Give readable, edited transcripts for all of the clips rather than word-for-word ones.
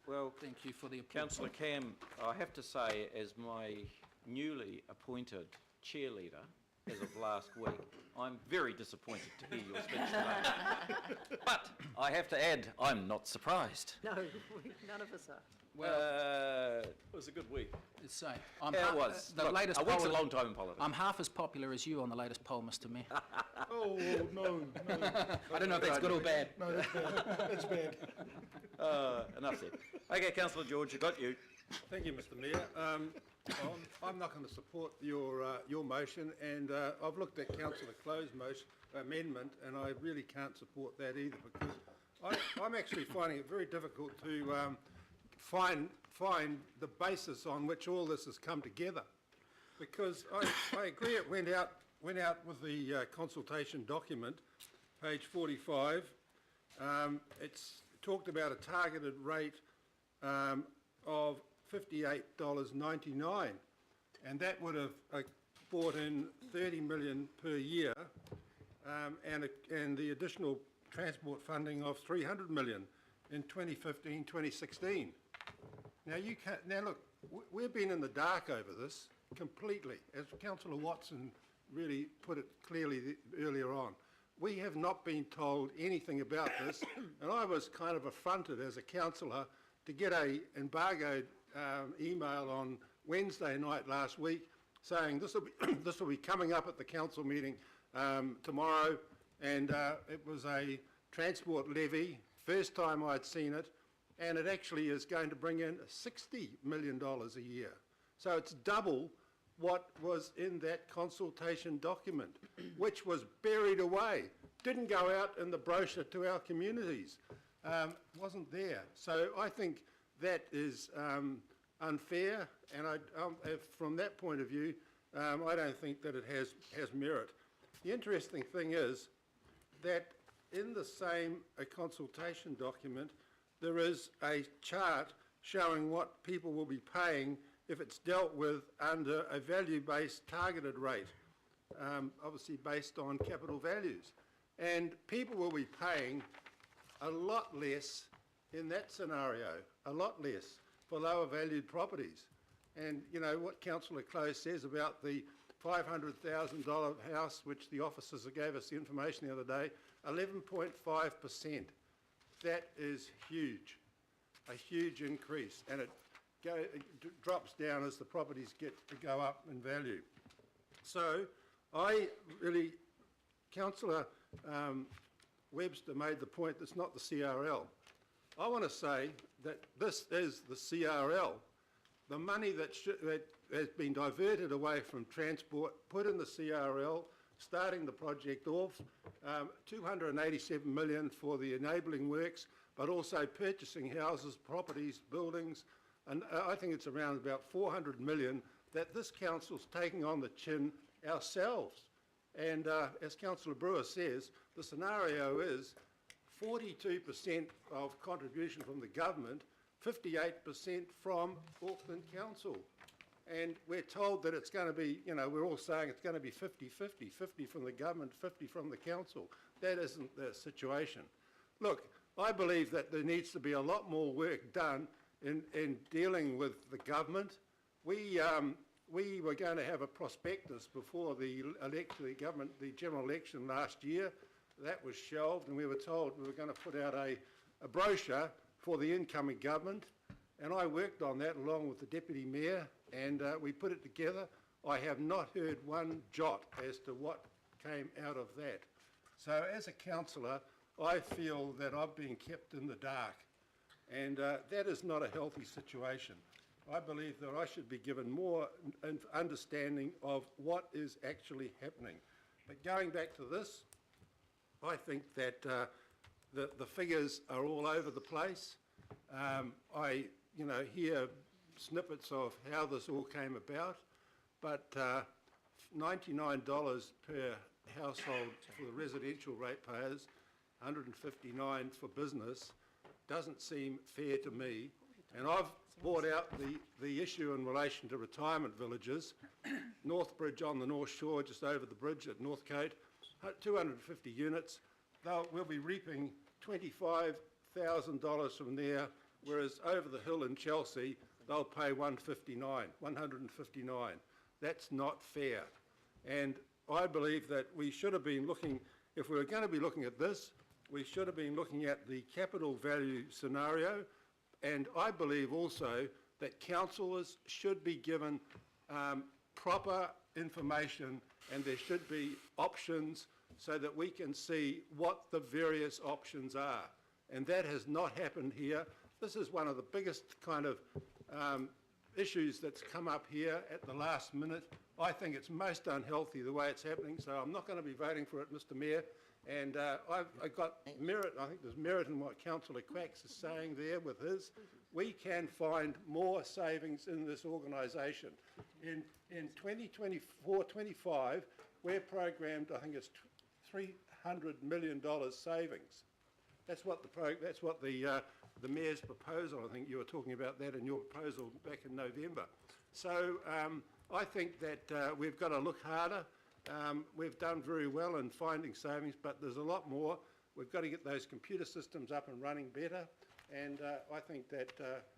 Well, Thank you for the appointment. Councillor Cam, I have to say, as my newly appointed cheerleader as of last week, I'm very disappointed to hear your speech today. But I have to add, I'm not surprised. No, none of us are. It was a good week. Let's say. It was. The Look, latest a week's a poll, long time in politics. I'm half as popular as you on the latest poll, Mr. Mayor. Oh, no. I don't know if that's good or bad. No, that's bad. Enough said. Okay, Councillor George, I got you. Thank you, Mr. Mayor. I'm not going to support your motion, and I've looked at Councillor Clo's motion amendment, and I really can't support that either, because I'm actually finding it very difficult to find the basis on which all this has come together. Because I agree it went out with the consultation document, page 45. It's talked about a targeted rate of $58.99, and that would have brought in $30 million per year, and the additional transport funding of $300 million in 2015-2016. Now look, we've been in the dark over this completely, as Councillor Watson really put it clearly earlier on. We have not been told anything about this, and I was kind of affronted as a councillor to get a embargoed email on Wednesday night last week saying this will be coming up at the council meeting tomorrow, and it was a transport levy, first time I'd seen it, and it actually is going to bring in $60 million a year. So it's double what was in that consultation document, which was buried away, didn't go out in the brochure to our communities, wasn't there. So I think that is unfair, and from that point of view, I don't think that it has merit. The interesting thing is that in the same consultation document, there is a chart showing what people will be paying if it's dealt with under a value-based targeted rate, obviously based on capital values. And people will be paying a lot less in that scenario, a lot less for lower valued properties. And you know what Councillor Close says about the $500,000 house, which the officers gave us the information the other day, 11.5%. That is huge, a huge increase, and it drops down as the properties get to go up in value. So Councillor Webster made the point that's not the CRL. I want to say that this is the CRL. The money that has been diverted away from transport, put in the CRL, starting the project off, $287 million for the enabling works, but also purchasing houses, properties, buildings, and I think it's around about $400 million that this council's taking on the chin ourselves. And as Councillor Brewer says, the scenario is 42% of contribution from the government, 58% from Auckland Council. And we're told that it's going to be, you know, we're all saying it's going to be 50-50, 50 from the government, 50 from the council. That isn't the situation. Look, I believe that there needs to be a lot more work done in dealing with the government. We were going to have a prospectus before the general election last year. That was shelved, and we were told we were going to put out a brochure for the incoming government, and I worked on that along with the Deputy Mayor, and we put it together. I have not heard one jot as to what came out of that. So as a councillor, I feel that I've been kept in the dark, and that is not a healthy situation. I believe that I should be given more understanding of what is actually happening. But going back to this, I think that the figures are all over the place. I hear snippets of how this all came about, but $99 per household for the residential ratepayers, $159 for business, doesn't seem fair to me. And I've brought out the issue in relation to retirement villages. Northbridge on the North Shore, just over the bridge at Northcote, 250 units. We'll be reaping $25,000 from there whereas over the hill in Chelsea, they'll pay 159. That's not fair. And I believe that we should have been looking, if we were going to be looking at this, we should have been looking at the capital value scenario, and I believe also that councillors should be given proper information, and there should be options so that we can see what the various options are. And that has not happened here. This is one of the biggest kind of issues that's come up here at the last minute. I think it's most unhealthy the way it's happening, so I'm not going to be voting for it, Mr Mayor. And I've got merit, I think there's merit in what Councillor Quacks is saying there with his. We can find more savings in this organisation. In 2024-25, we're programmed, I think it's $300 million savings. That's what the Mayor's proposal, I think you were talking about that in your proposal back in November. So I think that we've got to look harder. We've done very well in finding savings, but there's a lot more. We've got to get those computer systems up and running better. And I think that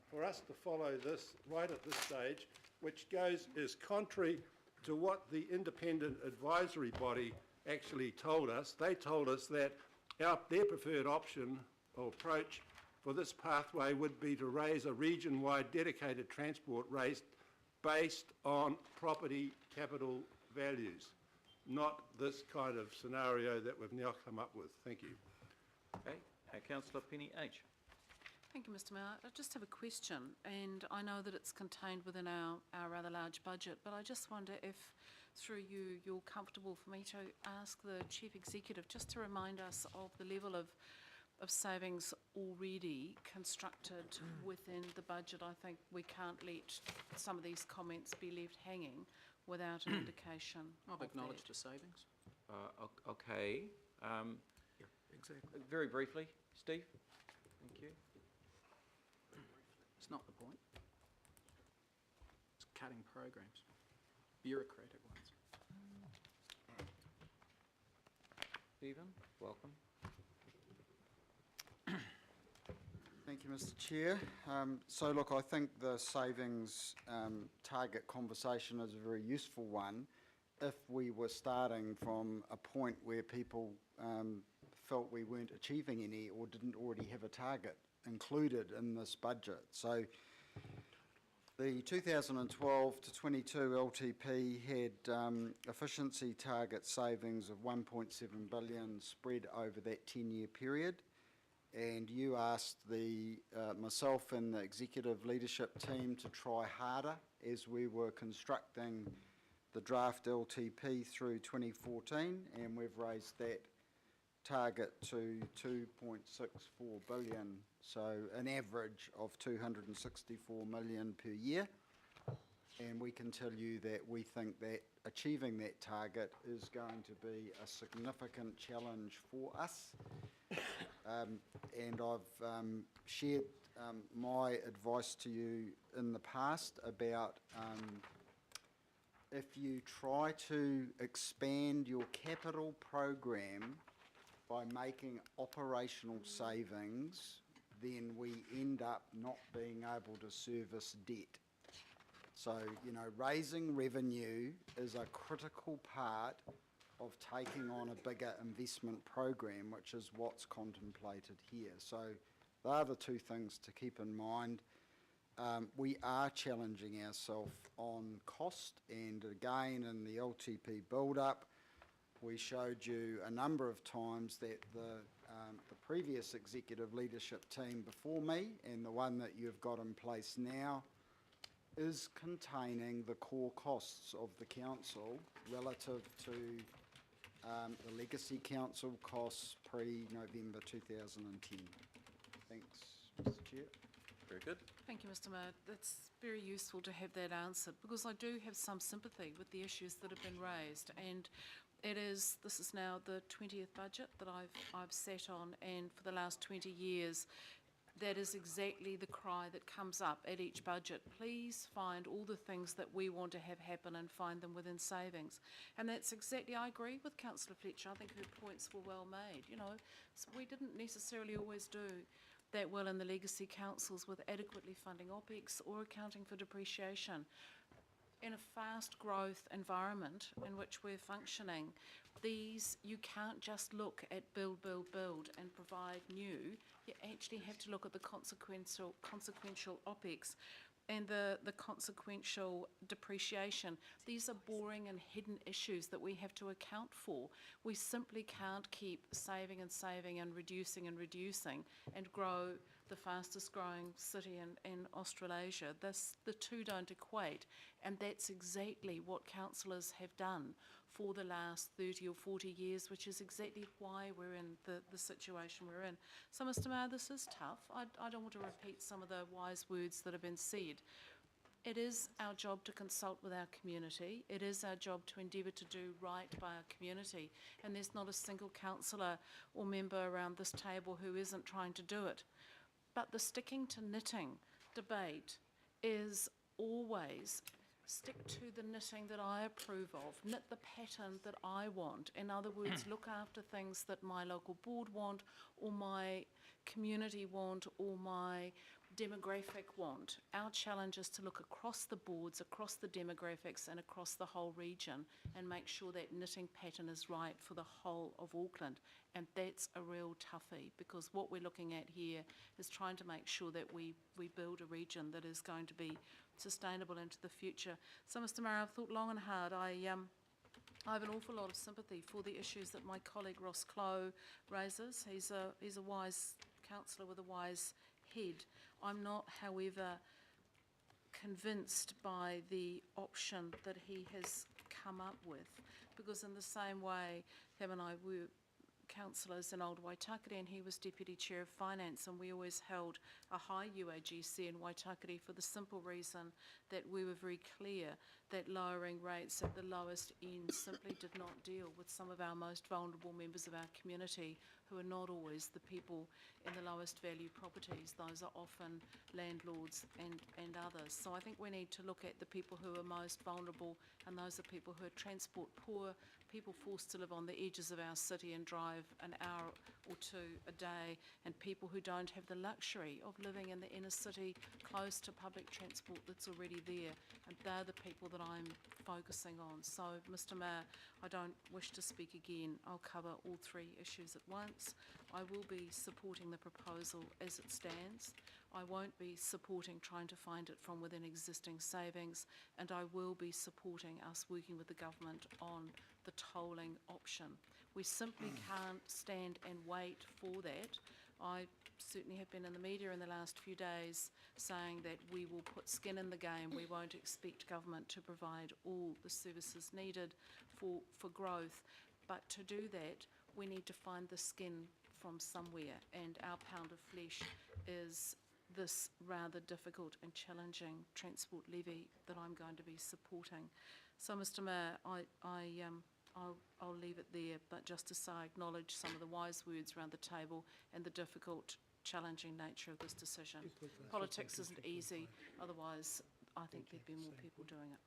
for us to follow this right at this stage, which is contrary to what the independent advisory body actually told us. They told us that their preferred option or approach for this pathway would be to raise a region-wide dedicated transport rate based on property capital values, not this kind of scenario that we've now come up with. Thank you. Okay, Councillor Penny H. Thank you, Mr Mayor. I just have a question, and I know that it's contained within our rather large budget, but I just wonder if, through you, you're comfortable for me to ask the Chief Executive just to remind us of the level of savings already constructed within the budget. I think we can't let some of these comments be left hanging without an indication. I've acknowledged the savings. Okay. Exactly. Very briefly, Steve. Thank you. It's not the point. It's cutting programs, bureaucratic ones. Stephen, welcome. Thank you, Mr Chair. So look, I think the savings target conversation is a very useful one if we were starting from a point where people felt we weren't achieving any or didn't already have a target included in this budget. So the 2012 to 22 LTP had efficiency target savings of 1.7 billion spread over that 10-year period. And you asked myself and the executive leadership team to try harder as we were constructing the draft LTP through 2014, and we've raised that target to 2.64 billion, so an average of 264 million per year. And we can tell you that we think that achieving that target is going to be a significant challenge for us. And I've shared my advice to you in the past about if you try to expand your capital program by making operational savings, then we end up not being able to service debt. So, you know, raising revenue is a critical part of taking on a bigger investment program, which is what's contemplated here. So they are the two things to keep in mind. We are challenging ourselves on cost, and again in the LTP build-up, we showed you a number of times that the previous executive leadership team before me and the one that you've got in place now is containing the core costs of the council relative to the legacy council costs pre-November 2010. Thanks, Mr Chair. Very good. Thank you, Mr Mayor. That's very useful to have that answered, because I do have some sympathy with the issues that have been raised, and this is now the 20th budget that I've sat on, and for the last 20 years that is exactly the cry that comes up at each budget. Please find all the things that we want to have happen and find them within savings. And that's exactly, I agree with Councillor Fletcher. I think her points were well made. You know, so we didn't necessarily always do that will in the legacy councils with adequately funding OPEX or accounting for depreciation. In a fast growth environment in which we're functioning, you can't just look at build and provide new. You actually have to look at the consequential OPEX and the consequential depreciation. These are boring and hidden issues that we have to account for. We simply can't keep saving and reducing and grow the fastest growing city in Australasia. The two don't equate, and that's exactly what councillors have done for the last 30 or 40 years, which is exactly why we're in the situation we're in. So, Mr Mayor, this is tough. I don't want to repeat some of the wise words that have been said. It is our job to consult with our community. It is our job to endeavour to do right by our community, and there's not a single councillor or member around this table who isn't trying to do it. But the sticking to knitting debate is always stick to the knitting that I approve of, knit the pattern that I want. In other words, look after things that my local board want, or my community want, or my demographic want. Our challenge is to look across the boards, across the demographics and across the whole region and make sure that knitting pattern is right for the whole of Auckland. And that's a real toughie, because what we're looking at here is trying to make sure that we build a region that is going to be sustainable into the future. So, Mr Mayor, I've thought long and hard. I have an awful lot of sympathy for the issues that my colleague Ross Clow raises. He's a wise councillor with a wise head. I'm not, however, convinced by the option that he has come up with, because in the same way, him and I were councillors in Old Waitakere, and he was Deputy Chair of Finance, and we always held a high UAGC in Waitakere for the simple reason that we were very clear that lowering rates at the lowest end simply did not deal with some of our most vulnerable members of our community, who are not always the people in the lowest value properties. Those are often landlords and others. So I think we need to look at the people who are most vulnerable, and those are people who are transport poor, people forced to live on the edges of our city and drive an hour or two a day, and people who don't have the luxury of living in the inner city close to public transport that's already there. And they're the people that I'm focusing on. So, Mr Mayor, I don't wish to speak again. I'll cover all three issues at once. I will be supporting the proposal as it stands. I won't be supporting trying to find it from within existing savings, and I will be supporting us working with the government on the tolling option. We simply can't stand and wait for that. I certainly have been in the media in the last few days saying that we will put skin in the game. We won't expect government to provide all the services needed for growth. But to do that, we need to find the skin from somewhere, and our pound of flesh is this rather difficult and challenging transport levy that I'm going to be supporting. So, Mr Mayor, I'll leave it there, but just to say I acknowledge some of the wise words around the table and the difficult, challenging nature of this decision. Politics isn't easy, otherwise I think there'd be more people doing it.